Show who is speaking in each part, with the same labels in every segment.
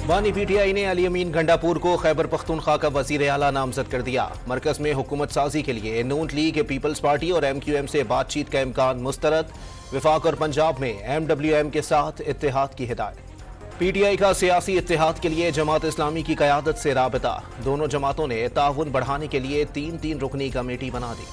Speaker 1: बानी पीटीआई ने अली अमीन गंडापुर को खैबर पख्तूनख्वा का वजीर आला नामजद कर दिया। मरकज में हुकूमत साजी के लिए नून लीग, पीपल्स पार्टी और MQM से बातचीत का इम्कान मुस्तरद। विफाक और पंजाब में MWM के साथ इत्तेहाद की हिदायत। पीटीआई का सियासी इत्तेहाद के लिए जमात इस्लामी की क़यादत से राबता। दोनों जमातों ने ताउन बढ़ाने के लिए 3-3 रुकनी कमेटी बना दी।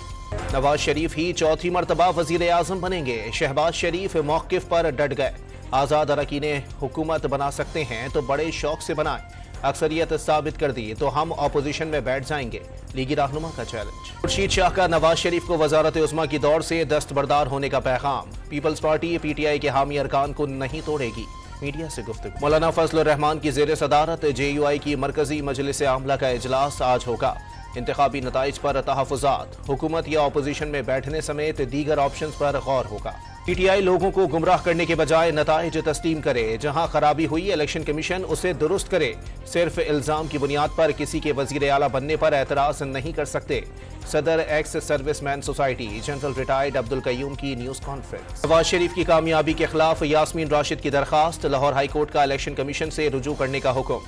Speaker 1: नवाज शरीफ ही चौथी मरतबा वजीर आजम बनेंगे। शहबाज शरीफ मौक़िफ़ पर डट गए। आज़ाद अरकान हुकूमत बना सकते हैं तो बड़े शौक से बनाएं। अक्सरियत साबित कर दी तो हम अपोजिशन में बैठ जाएंगे। लीगी रहनुमा का चैलेंज। खुर्शीद शाह का नवाज शरीफ को वजारत उज़्मा की दौड़ से दस्तबरदार होने का पैगाम। पीपल्स पार्टी पीटीआई के हामी अरकान को नहीं तोड़ेगी। मीडिया से गुफ्तगू। मौलाना फजलुर रहमान की ज़ेर सदारत JUI की मरकजी मजलिस आमला का इजलास आज होगा। इंतखाबी नताइज पर तहफ़्फ़ुज़ात, हुकूमत या अपोजिशन में बैठने समेत दीगर ऑप्शन पर गौर होगा। पीटीआई लोगों को गुमराह करने के बजाय नताइज तस्लीम करे। जहां खराबी हुई इलेक्शन कमीशन उसे दुरुस्त करे। सिर्फ इल्जाम की बुनियाद पर किसी के वजीर आला बनने पर एतराज नहीं कर सकते। सदर ex serviceman society general retired Abdul Qayyum की न्यूज कॉन्फ्रेंस। नवाज शरीफ की कामयाबी के खिलाफ यास्मीन राशिद की दरखास्त। लाहौर हाई कोर्ट का इलेक्शन कमीशन से रुजू करने का हुक्म।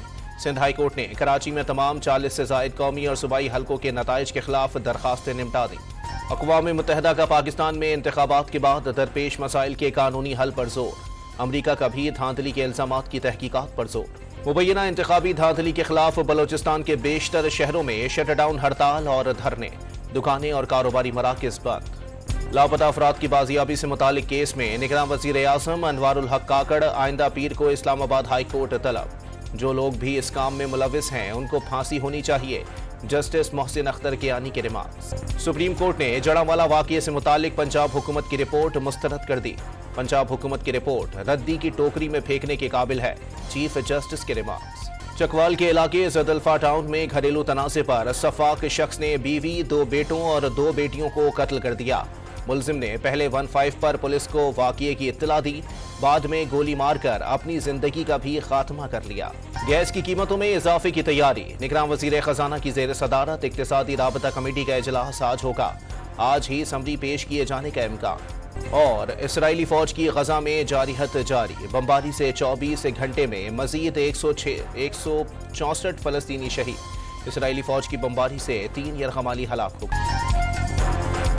Speaker 1: सिंध हाई कोर्ट ने कराची में तमाम 40 से ज़ायद कौमी और सूबाई हलकों के नताइज के खिलाफ दरखास्तें निपटा दी। अक़वाम मुत्तहिदा का पाकिस्तान में इंतखाबात के बाद दरपेश मसाइल के कानूनी हल पर जोर। अमरीका का भी धांधली के इल्जामात की तहकीकात पर जोर। मुबैना इंतखाबी धांधली के खिलाफ बलोचिस्तान के बेशतर शहरों में शटडाउन हड़ताल और धरने। दुकानें और कारोबारी मराकज़ बंद। लापता अफराद की बाजियाबी से मुतालिक केस में निगरान वज़ीर आज़म अनवारुल हक काकड़ आइंदा पीर को इस्लामाबाद हाई कोर्ट तलब। जो लोग भी इस काम में मुलविस हैं उनको फांसी होनी चाहिए। जस्टिस मोहसिन अख्तर कियानी के रिमार्क्स। सुप्रीम कोर्ट ने जड़ांवाला वाक़ये से मुतालिक पंजाब हुकूमत की रिपोर्ट मुस्तरद कर दी। पंजाब हुकूमत की रिपोर्ट रद्दी की टोकरी में फेंकने के काबिल है। चीफ जस्टिस के रिमार्क्स। चकवाल के इलाके जदल्फा टाउन में घरेलू तनाज़े पर सफ़ाक शख्स ने बीवी, 2 बेटों और 2 बेटियों को कत्ल कर दिया। मुलजिम ने पहले 15 पर पुलिस को वाक़ये की इत्तला दी, बाद में गोली मारकर अपनी जिंदगी का भी खात्मा कर लिया। गैस की कीमतों में इजाफे की तैयारी। निगरान वज़ीर ख़जाना की ज़ेर सदारत इक़्तिसादी राबता कमेटी का इजलास आज होगा। आज ही समरी पेश किए जाने का इम्कान। और इसराइली फौज की गजा में जारिहत जारी। बमबारी से 24 घंटे में मजीद 164 फ़लस्तीनी शहीद। इसराइली फौज की बमबारी से 3 यरग़माली हलाक हो गए।